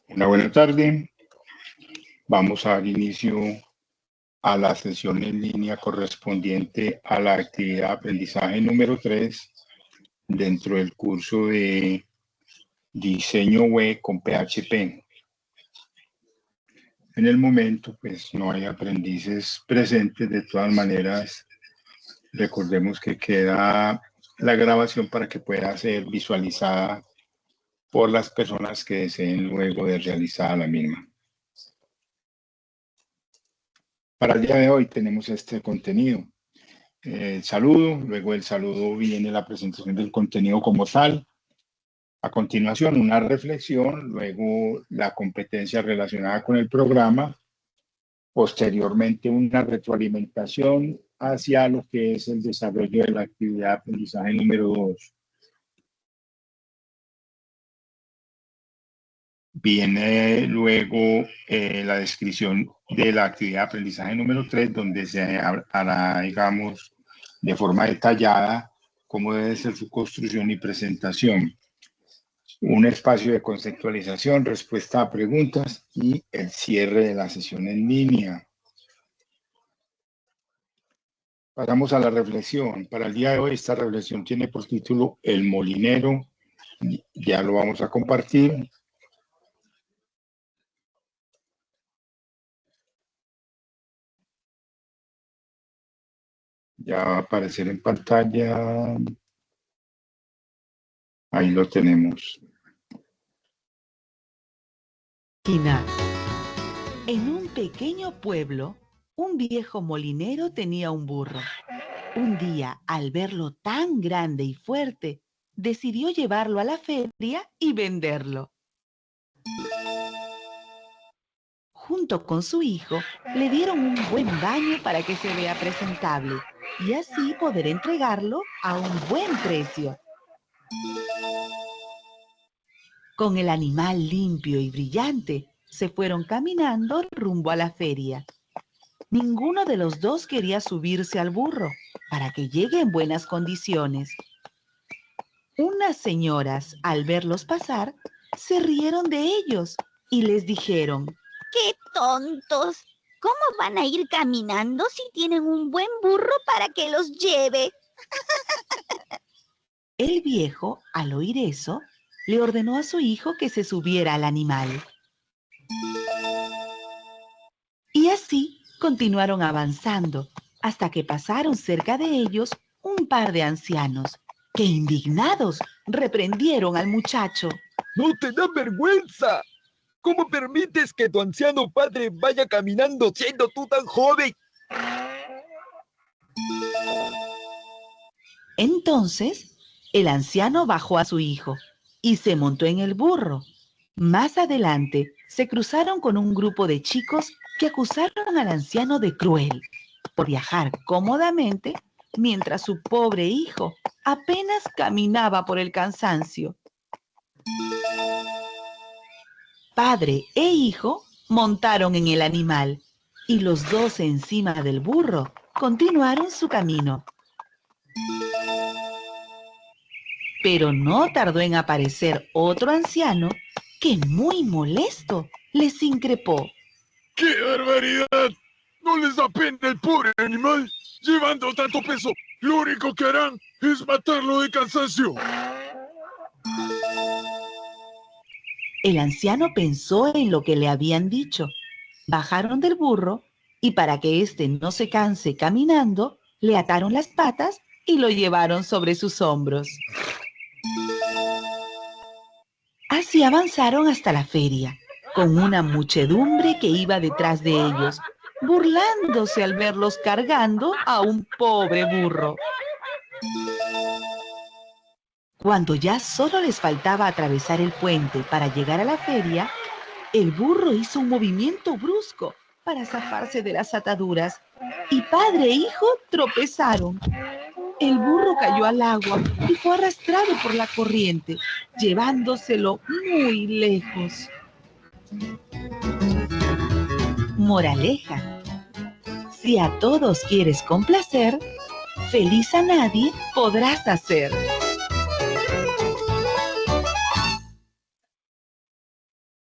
Una buena tarde. Vamos a dar inicio a la sesión en línea correspondiente a la actividad de aprendizaje número 3 dentro del curso de diseño web con PHP. En el momento, pues no hay aprendices presentes. De todas maneras, recordemos que queda la grabación para que pueda ser visualizada por las personas que deseen luego de realizar la misma. Para el día de hoy tenemos este contenido. El saludo, luego del saludo viene la presentación del contenido como tal. A continuación, una reflexión, luego la competencia relacionada con el programa, posteriormente una retroalimentación hacia lo que es el desarrollo de la actividad de aprendizaje número 2. Viene luego la descripción de la actividad de aprendizaje número 3, donde se hará, digamos, de forma detallada cómo debe ser su construcción y presentación. Un espacio de conceptualización, respuesta a preguntas y el cierre de la sesión en línea. Pasamos a la reflexión. Para el día de hoy, esta reflexión tiene por título El Molinero. Ya lo vamos a compartir. Ya va a aparecer en pantalla. Ahí lo tenemos. En un pequeño pueblo, un viejo molinero tenía un burro. Un día, al verlo tan grande y fuerte, decidió llevarlo a la feria y venderlo. Junto con su hijo, le dieron un buen baño para que se vea presentable y así poder entregarlo a un buen precio. Con el animal limpio y brillante, se fueron caminando rumbo a la feria. Ninguno de los dos quería subirse al burro para que llegue en buenas condiciones. Unas señoras, al verlos pasar, se rieron de ellos y les dijeron: ¡Qué tontos! ¿Cómo van a ir caminando si tienen un buen burro para que los lleve? El viejo, al oír eso, le ordenó a su hijo que se subiera al animal. Y así continuaron avanzando hasta que pasaron cerca de ellos un par de ancianos que, indignados, reprendieron al muchacho. ¡No te da vergüenza! ¿Cómo permites que tu anciano padre vaya caminando siendo tú tan joven? Entonces, el anciano bajó a su hijo y se montó en el burro. Más adelante, se cruzaron con un grupo de chicos que acusaron al anciano de cruel por viajar cómodamente mientras su pobre hijo apenas caminaba por el cansancio. Padre e hijo montaron en el animal y los dos encima del burro continuaron su camino. Pero no tardó en aparecer otro anciano que, muy molesto, les increpó. ¡Qué barbaridad! ¿No les da pena el pobre animal? Llevando tanto peso, lo único que harán es matarlo de cansancio. El anciano pensó en lo que le habían dicho. Bajaron del burro y, para que éste no se canse caminando, le ataron las patas y lo llevaron sobre sus hombros. Así avanzaron hasta la feria, con una muchedumbre que iba detrás de ellos, burlándose al verlos cargando a un pobre burro. Cuando ya solo les faltaba atravesar el puente para llegar a la feria, el burro hizo un movimiento brusco para zafarse de las ataduras y padre e hijo tropezaron. El burro cayó al agua y fue arrastrado por la corriente, llevándoselo muy lejos. Moraleja: si a todos quieres complacer, feliz a nadie podrás hacer.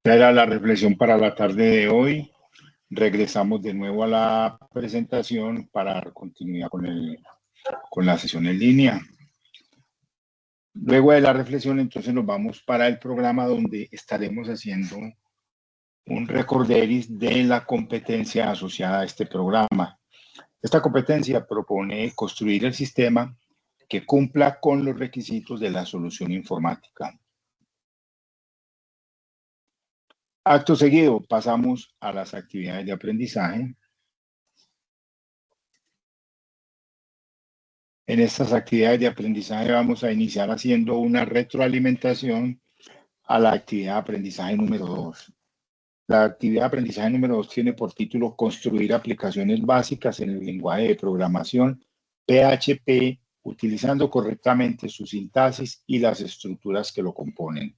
Esta era la reflexión para la tarde de hoy. Regresamos de nuevo a la presentación para dar continuidad con la sesión en línea. Luego de la reflexión, entonces nos vamos para el programa donde estaremos haciendo un recorderis de la competencia asociada a este programa. Esta competencia propone construir el sistema que cumpla con los requisitos de la solución informática. Acto seguido, pasamos a las actividades de aprendizaje. En estas actividades de aprendizaje vamos a iniciar haciendo una retroalimentación a la actividad de aprendizaje número 2. La actividad de aprendizaje número 2 tiene por título Construir aplicaciones básicas en el lenguaje de programación PHP, utilizando correctamente su sintaxis y las estructuras que lo componen.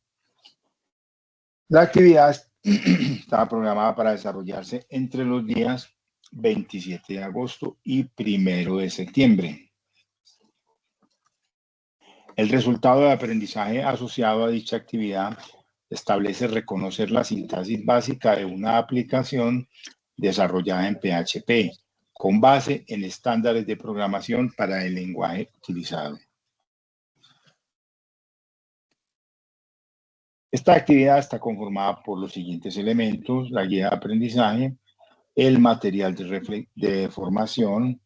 La actividad estaba programada para desarrollarse entre los días 27 de agosto y 1 de septiembre. El resultado de aprendizaje asociado a dicha actividad establece reconocer la sintaxis básica de una aplicación desarrollada en PHP, con base en estándares de programación para el lenguaje utilizado. Esta actividad está conformada por los siguientes elementos: la guía de aprendizaje, el material de formación,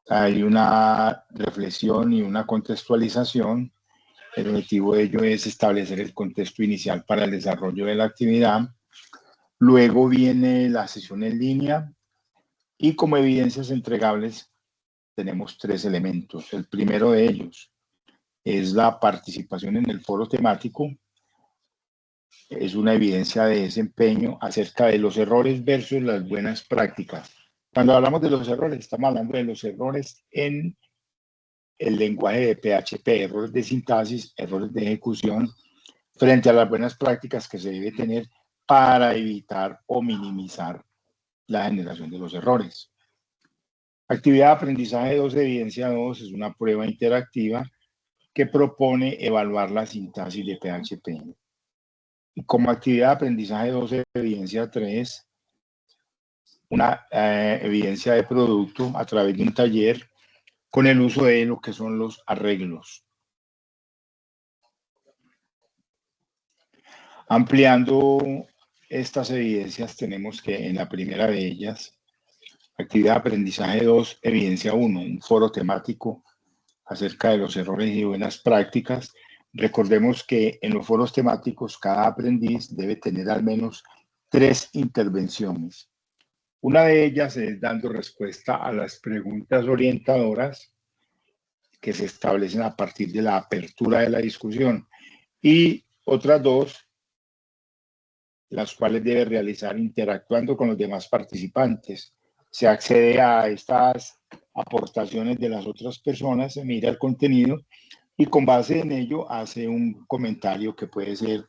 hay una reflexión y una contextualización. El objetivo de ello es establecer el contexto inicial para el desarrollo de la actividad. Luego viene la sesión en línea y como evidencias entregables tenemos 3 elementos. El primero de ellos es la participación en el foro temático. Es una evidencia de desempeño acerca de los errores versus las buenas prácticas. Cuando hablamos de los errores, estamos hablando de los errores en el lenguaje de PHP, errores de sintaxis, errores de ejecución, frente a las buenas prácticas que se debe tener para evitar o minimizar la generación de los errores. Actividad de aprendizaje 2, evidencia 2, es una prueba interactiva que propone evaluar la sintaxis de PHP. Y como actividad de aprendizaje 2, evidencia 3, una evidencia de producto a través de un taller con el uso de lo que son los arreglos. Ampliando estas evidencias, tenemos que en la primera de ellas, actividad de aprendizaje 2, evidencia 1, un foro temático acerca de los errores y buenas prácticas. Recordemos que en los foros temáticos cada aprendiz debe tener al menos 3 intervenciones. Una de ellas es dando respuesta a las preguntas orientadoras que se establecen a partir de la apertura de la discusión, y otras 2, las cuales debe realizar interactuando con los demás participantes. Se accede a estas aportaciones de las otras personas, se mira el contenido y con base en ello hace un comentario que puede ser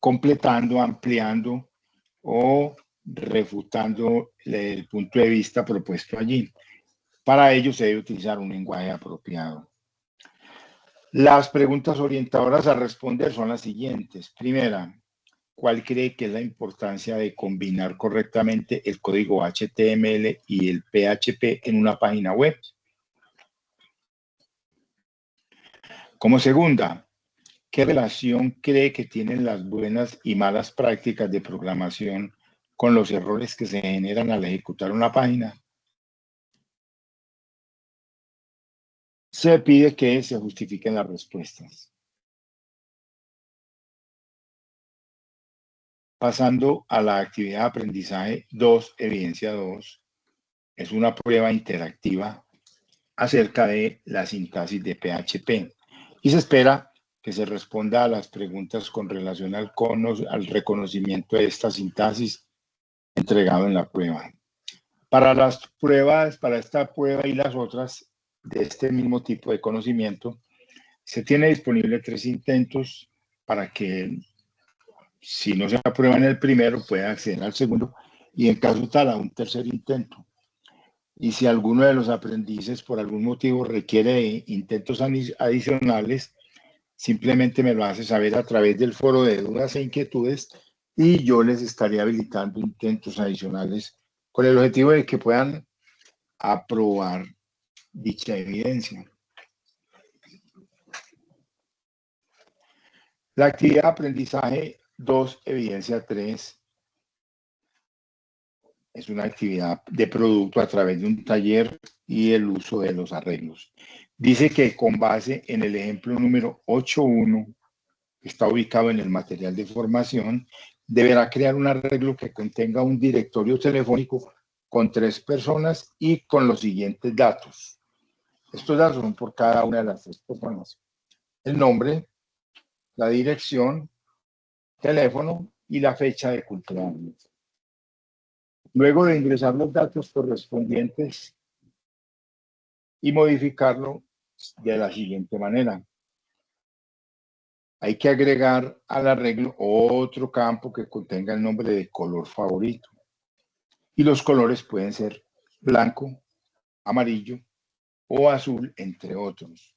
completando, ampliando o refutando el punto de vista propuesto allí. Para ello se debe utilizar un lenguaje apropiado. Las preguntas orientadoras a responder son las siguientes. Primera, ¿cuál cree que es la importancia de combinar correctamente el código HTML y el PHP en una página web? Como segunda, ¿qué relación cree que tienen las buenas y malas prácticas de programación con los errores que se generan al ejecutar una página? Se pide que se justifiquen las respuestas. Pasando a la actividad de aprendizaje 2, evidencia 2, es una prueba interactiva acerca de la sintaxis de PHP y se espera que se responda a las preguntas con relación al reconocimiento de esta sintaxis entregado en la prueba. Para las pruebas, para esta prueba y las otras de este mismo tipo de conocimiento, se tiene disponible 3 intentos para que, si no se aprueba en el primero, pueda acceder al segundo y en caso tal a un tercer intento. Y si alguno de los aprendices por algún motivo requiere de intentos adicionales, simplemente me lo hace saber a través del foro de dudas e inquietudes y yo les estaría habilitando intentos adicionales con el objetivo de que puedan aprobar dicha evidencia. La actividad aprendizaje 2, evidencia 3, es una actividad de producto a través de un taller y el uso de los arreglos. Dice que con base en el ejemplo número 8.1, que está ubicado en el material de formación, deberá crear un arreglo que contenga un directorio telefónico con 3 personas y con los siguientes datos. Estos datos son por cada una de las 3 personas: el nombre, la dirección, teléfono y la fecha de cumpleaños. Luego de ingresar los datos correspondientes y modificarlo de la siguiente manera: hay que agregar al arreglo otro campo que contenga el nombre de color favorito. Y los colores pueden ser blanco, amarillo o azul, entre otros.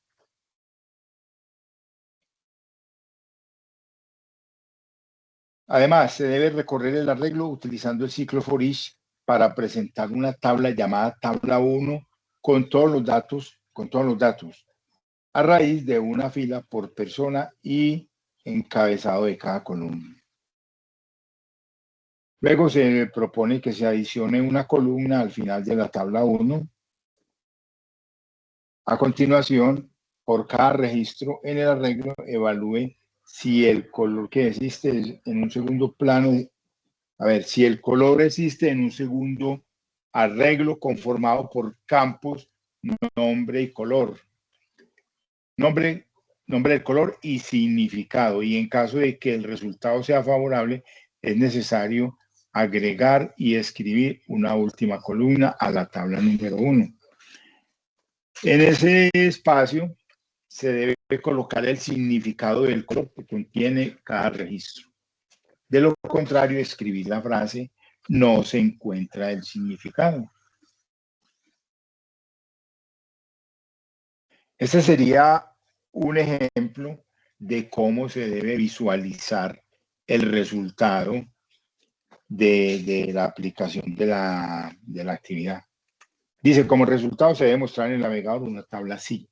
Además, se debe recorrer el arreglo utilizando el ciclo for each para presentar una tabla llamada tabla 1 con todos los datos, a raíz de una fila por persona y encabezado de cada columna. Luego se propone que se adicione una columna al final de la tabla 1. A continuación, por cada registro en el arreglo, evalúe si el color que existe en un segundo plano, si el color existe en un segundo arreglo conformado por campos, nombre y color. Nombre del color y significado. Y en caso de que el resultado sea favorable, es necesario agregar y escribir una última columna a la tabla número 1. En ese espacio se debe colocar el significado del color que contiene cada registro. De lo contrario, escribir la frase no se encuentra el significado. Este sería un ejemplo de cómo se debe visualizar el resultado de la aplicación de la actividad. Dice, como resultado se debe mostrar en el navegador una tabla así,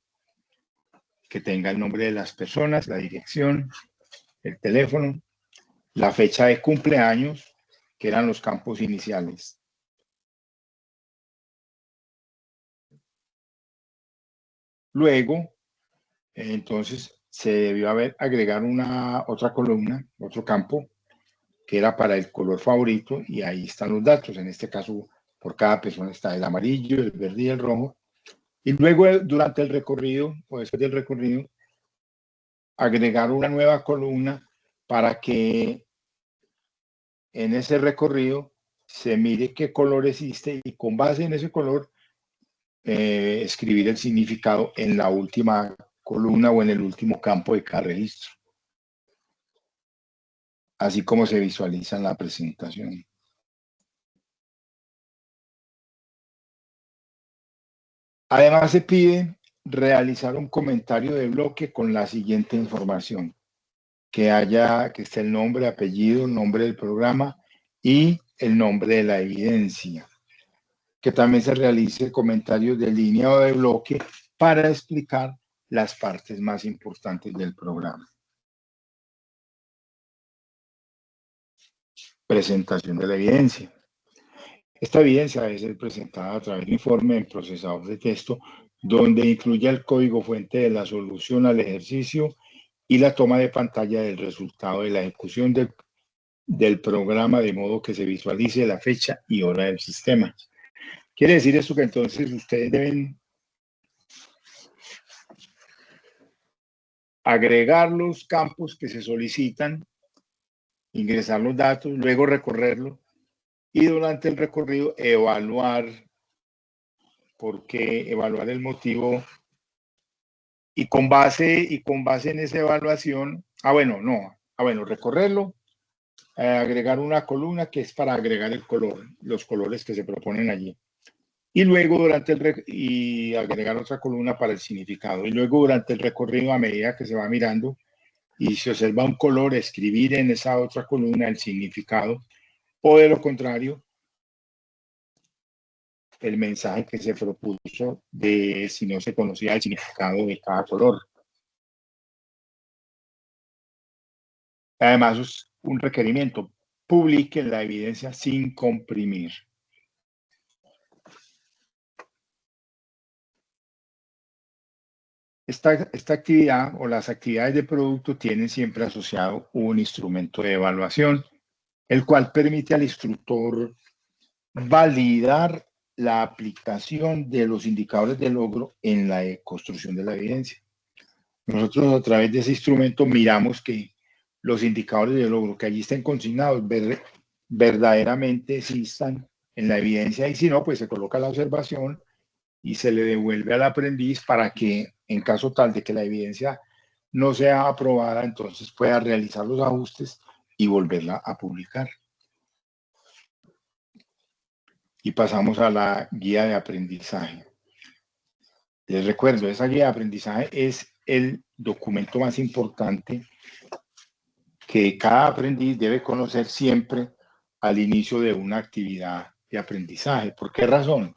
que tenga el nombre de las personas, la dirección, el teléfono, la fecha de cumpleaños, que eran los campos iniciales. Luego, entonces, se debió agregar otra columna, otro campo, que era para el color favorito, y ahí están los datos. En este caso, por cada persona está el amarillo, el verde y el rojo. Y luego, durante el recorrido, o después del recorrido, agregar una nueva columna para que en ese recorrido se mire qué color existe y con base en ese color escribir el significado en la última columna o en el último campo de cada registro. Así como se visualiza en la presentación. Además, se pide realizar un comentario de bloque con la siguiente información: que esté el nombre, apellido, nombre del programa y el nombre de la evidencia. Que también se realice comentarios de línea o de bloque para explicar las partes más importantes del programa. Presentación de la evidencia. Esta evidencia debe ser presentada a través de un informe en procesador de texto donde incluya el código fuente de la solución al ejercicio y la toma de pantalla del resultado de la ejecución del programa, de modo que se visualice la fecha y hora del sistema. Quiere decir esto que entonces ustedes deben agregar los campos que se solicitan, ingresar los datos, luego recorrerlo y durante el recorrido evaluar evaluar el motivo y con base en esa evaluación, recorrerlo, agregar una columna que es para agregar el color, los colores que se proponen allí. Y luego y agregar otra columna para el significado. Y luego durante el recorrido, a medida que se va mirando, y se observa un color, escribir en esa otra columna el significado, o de lo contrario, el mensaje que se propuso de si no se conocía el significado de cada color. Además, es un requerimiento: publique la evidencia sin comprimir. Esta actividad o las actividades de producto tienen siempre asociado un instrumento de evaluación, el cual permite al instructor validar la aplicación de los indicadores de logro en la construcción de la evidencia. Nosotros a través de ese instrumento miramos que los indicadores de logro que allí estén consignados verdaderamente existan en la evidencia, y si no, pues se coloca la observación y se le devuelve al aprendiz para que, en caso tal de que la evidencia no sea aprobada, entonces pueda realizar los ajustes y volverla a publicar. Y pasamos a la guía de aprendizaje. Les recuerdo, esa guía de aprendizaje es el documento más importante que cada aprendiz debe conocer siempre al inicio de una actividad de aprendizaje. ¿Por qué razón?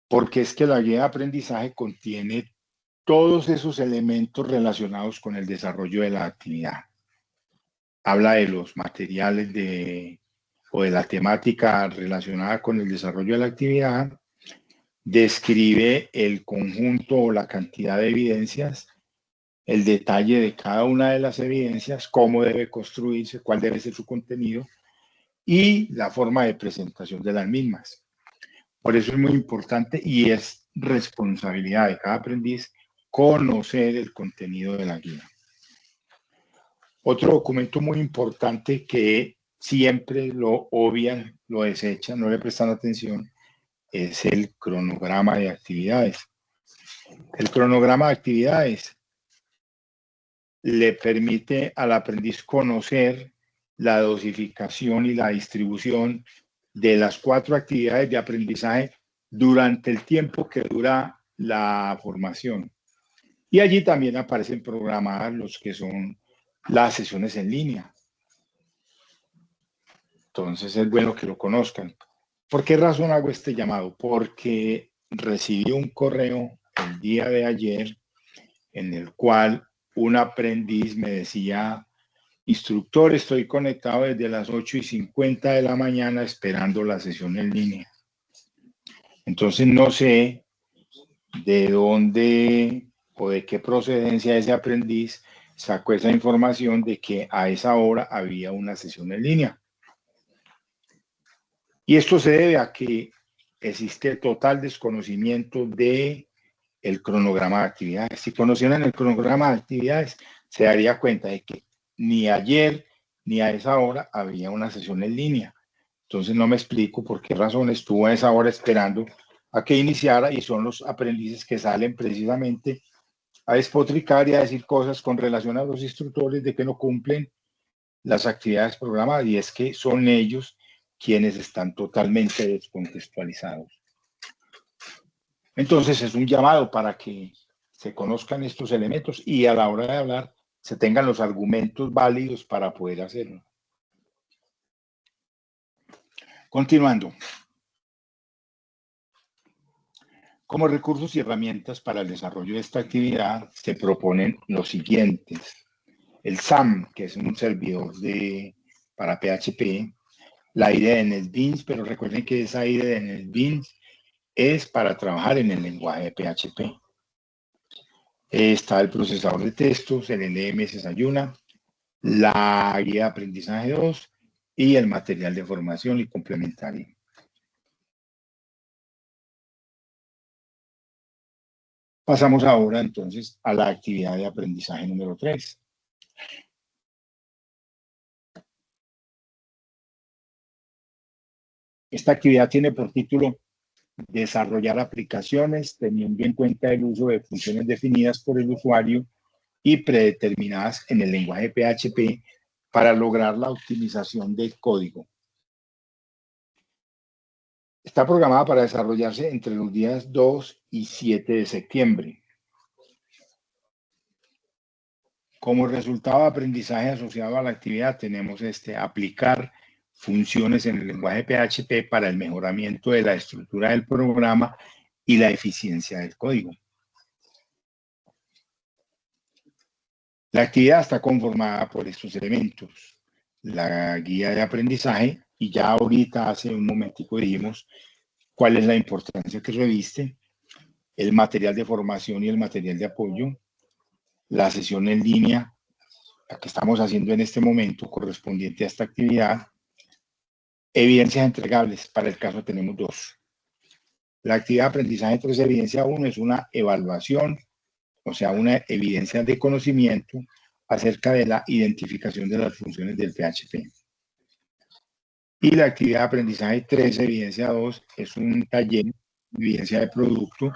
Porque es que la guía de aprendizaje contiene todos esos elementos relacionados con el desarrollo de la actividad. Habla de los materiales o de la temática relacionada con el desarrollo de la actividad, describe el conjunto o la cantidad de evidencias, el detalle de cada una de las evidencias, cómo debe construirse, cuál debe ser su contenido y la forma de presentación de las mismas. Por eso es muy importante y es responsabilidad de cada aprendiz conocer el contenido de la guía. Otro documento muy importante que siempre lo obvian, lo desechan, no le prestan atención, es el cronograma de actividades. El cronograma de actividades le permite al aprendiz conocer la dosificación y la distribución de las 4 actividades de aprendizaje durante el tiempo que dura la formación. Y allí también aparecen programadas los que son las sesiones en línea. Entonces es bueno que lo conozcan. ¿Por qué razón hago este llamado? Porque recibí un correo el día de ayer en el cual un aprendiz me decía: instructor, estoy conectado desde las 8:50 de la mañana esperando la sesión en línea. Entonces no sé de dónde o de qué procedencia ese aprendiz sacó esa información de que a esa hora había una sesión en línea. Y esto se debe a que existe total desconocimiento de el cronograma de actividades. Si conocieran el cronograma de actividades, se daría cuenta de que ni ayer ni a esa hora había una sesión en línea. Entonces no me explico por qué razón estuvo a esa hora esperando a que iniciara, y son los aprendices que salen precisamente a despotricar y a decir cosas con relación a los instructores de que no cumplen las actividades programadas, y es que son ellos quienes están totalmente descontextualizados. Entonces es un llamado para que se conozcan estos elementos y a la hora de hablar se tengan los argumentos válidos para poder hacerlo. Continuando. Como recursos y herramientas para el desarrollo de esta actividad se proponen los siguientes: el SAM, que es un servidor para PHP, la IDE de NetBeans, pero recuerden que esa IDE de NetBeans es para trabajar en el lenguaje de PHP. Está el procesador de textos, el LMS Sayuna, la guía de aprendizaje 2 y el material de formación y complementario. Pasamos ahora entonces a la actividad de aprendizaje número 3. Esta actividad tiene por título desarrollar aplicaciones teniendo en cuenta el uso de funciones definidas por el usuario y predeterminadas en el lenguaje PHP para lograr la optimización del código. Está programada para desarrollarse entre los días 2 y 7 de septiembre. Como resultado de aprendizaje asociado a la actividad, tenemos aplicar funciones en el lenguaje PHP para el mejoramiento de la estructura del programa y la eficiencia del código. La actividad está conformada por estos elementos: la guía de aprendizaje, y ya ahorita hace un momentico dijimos cuál es la importancia que reviste, el material de formación y el material de apoyo, la sesión en línea, la que estamos haciendo en este momento correspondiente a esta actividad, evidencias entregables. Para el caso tenemos dos. La actividad de aprendizaje 3, evidencia 1, es una evaluación, o sea, una evidencia de conocimiento acerca de la identificación de las funciones del PHP. Y la actividad de aprendizaje 3, evidencia 2, es un taller, evidencia de producto,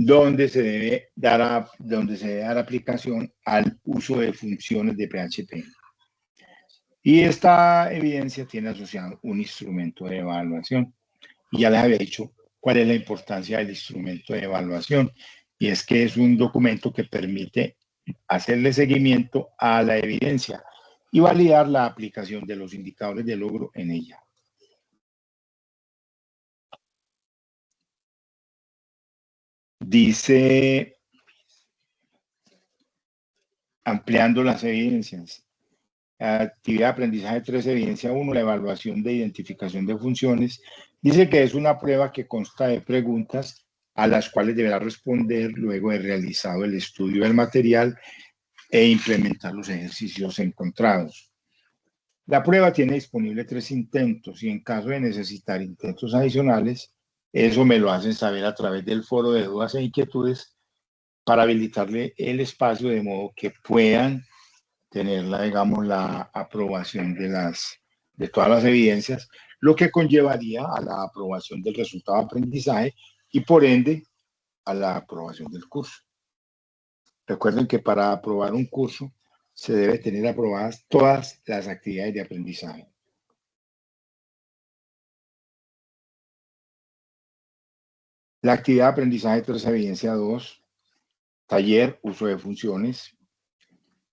donde se debe dar aplicación al uso de funciones de PHP. Y esta evidencia tiene asociado un instrumento de evaluación. Y ya les había dicho cuál es la importancia del instrumento de evaluación. Y es que es un documento que permite hacerle seguimiento a la evidencia y validar la aplicación de los indicadores de logro en ella. Dice, ampliando las evidencias, actividad de aprendizaje 3, evidencia 1, la evaluación de identificación de funciones. Dice que es una prueba que consta de preguntas a las cuales deberá responder luego de realizado el estudio del material e implementar los ejercicios encontrados. La prueba tiene disponible 3 intentos, y en caso de necesitar intentos adicionales, eso me lo hacen saber a través del foro de dudas e inquietudes para habilitarle el espacio de modo que puedan tener la aprobación de todas las evidencias, lo que conllevaría a la aprobación del resultado de aprendizaje y por ende a la aprobación del curso. Recuerden que para aprobar un curso se debe tener aprobadas todas las actividades de aprendizaje. La actividad de aprendizaje 3, evidencia 2, taller, uso de funciones.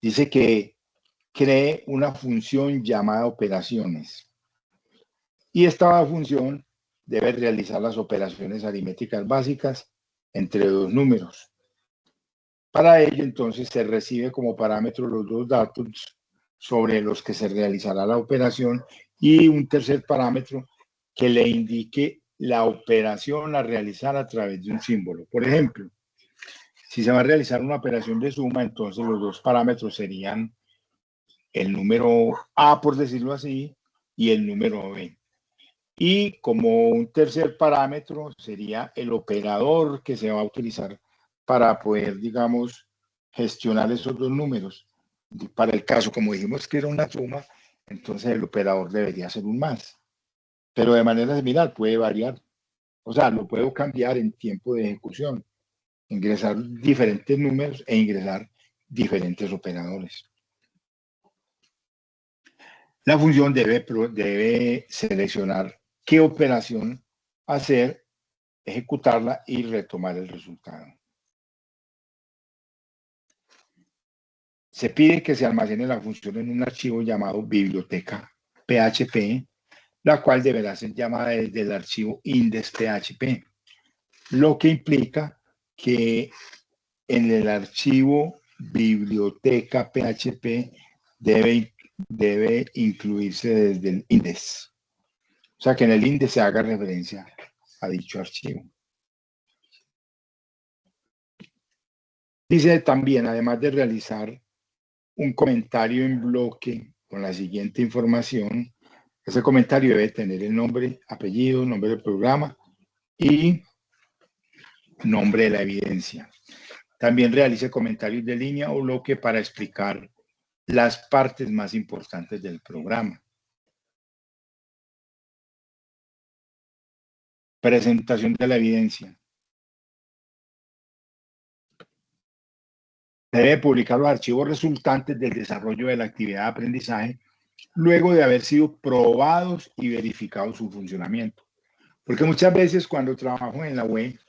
Dice que cree una función llamada operaciones. Y esta función debe realizar las operaciones aritméticas básicas entre dos números. Para ello, entonces, se recibe como parámetro los dos datos sobre los que se realizará la operación y un tercer parámetro que le indique la operación a realizar a través de un símbolo. Por ejemplo, si se va a realizar una operación de suma, entonces los dos parámetros serían el número A, por decirlo así, y el número B. Y como un tercer parámetro sería el operador que se va a utilizar para poder, digamos, gestionar esos dos números. Para el caso, como dijimos que era una suma, entonces el operador debería ser un más. Pero de manera similar puede variar. O sea, lo puedo cambiar en tiempo de ejecución, ingresar diferentes números e ingresar diferentes operadores. La función debe seleccionar qué operación hacer, ejecutarla y retomar el resultado. Se pide que se almacene la función en un archivo llamado biblioteca PHP, la cual deberá ser llamada desde el archivo index.php, lo que implica que en el archivo biblioteca PHP debe incluirse desde el index. O sea, que en el index se haga referencia a dicho archivo. Dice también, además de realizar un comentario en bloque con la siguiente información, ese comentario debe tener el nombre, apellido, nombre del programa y nombre de la evidencia. También realice comentarios de línea o bloque para explicar las partes más importantes del programa. Presentación de la evidencia. Debe publicar los archivos resultantes del desarrollo de la actividad de aprendizaje luego de haber sido probados y verificado su funcionamiento. Porque muchas veces cuando trabajo en la web,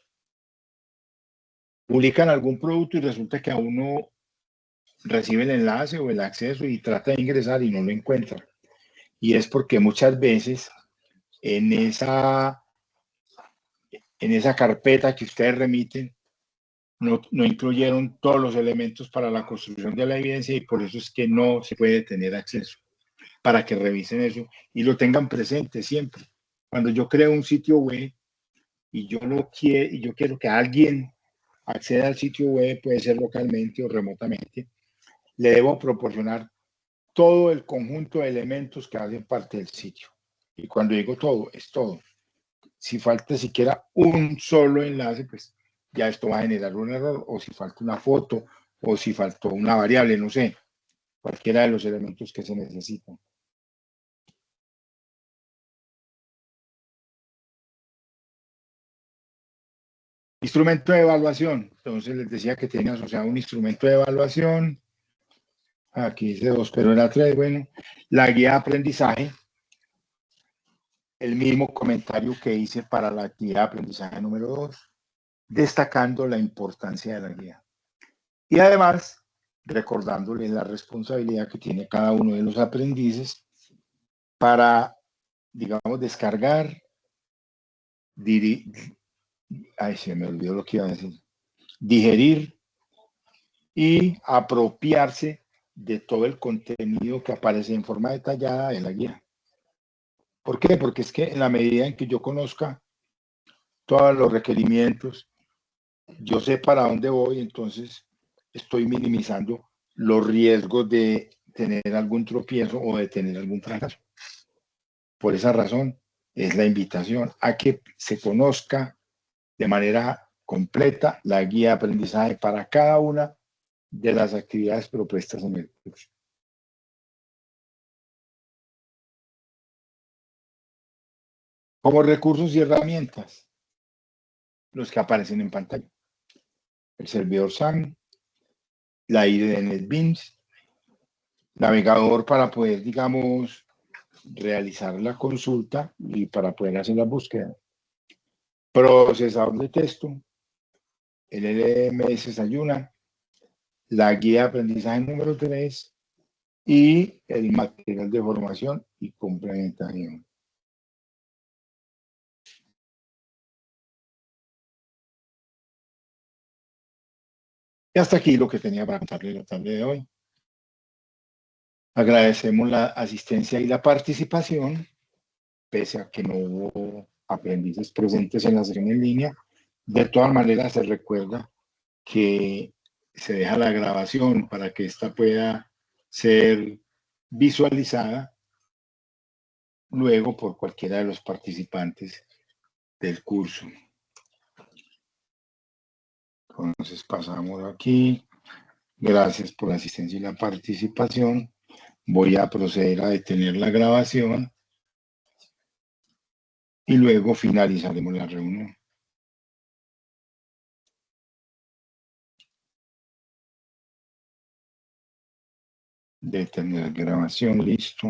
publican algún producto y resulta que a uno recibe el enlace o el acceso y trata de ingresar y no lo encuentra. Y es porque muchas veces en esa, en esa carpeta que ustedes remiten no incluyeron todos los elementos para la construcción de la evidencia y por eso es que no se puede tener acceso. Para que revisen eso y lo tengan presente siempre. Cuando yo creo un sitio web y yo quiero que alguien acceda al sitio web, puede ser localmente o remotamente, le debo proporcionar todo el conjunto de elementos que hacen parte del sitio. Y cuando digo todo, es todo. Si falta siquiera un solo enlace, pues ya esto va a generar un error, o si falta una foto, o si faltó una variable, no sé, cualquiera de los elementos que se necesitan. Instrumento de evaluación. Entonces les decía que tenía asociado un instrumento de evaluación. Aquí dice 2, pero era 3. Bueno, la guía de aprendizaje. El mismo comentario que hice para la guía de aprendizaje número 2, destacando la importancia de la guía. Y además, recordándoles la responsabilidad que tiene cada uno de los aprendices para, digamos, descargar, ay, se me olvidó lo que iba a decir, digerir y apropiarse de todo el contenido que aparece en forma detallada en la guía. ¿Por qué? Porque es que en la medida en que yo conozca todos los requerimientos, yo sé para dónde voy, entonces estoy minimizando los riesgos de tener algún tropiezo o de tener algún fracaso. Por esa razón es la invitación a que se conozca de manera completa la guía de aprendizaje para cada una de las actividades propuestas en el curso. Como recursos y herramientas, los que aparecen en pantalla. El servidor SAM, la ID de NetBeans, navegador para poder, digamos, realizar la consulta y para poder hacer la búsqueda. Procesador de texto, el LMS Sayuna, la guía de aprendizaje número 3 y el material de formación y complementación. Y hasta aquí lo que tenía para contarles la tarde de hoy. Agradecemos la asistencia y la participación, pese a que no hubo aprendices presentes en la sesión en línea. De todas maneras, se recuerda que se deja la grabación para que ésta pueda ser visualizada luego por cualquiera de los participantes del curso. Entonces pasamos aquí. Gracias por la asistencia y la participación. Voy a proceder a detener la grabación y luego finalizaremos la reunión. Detener grabación, listo.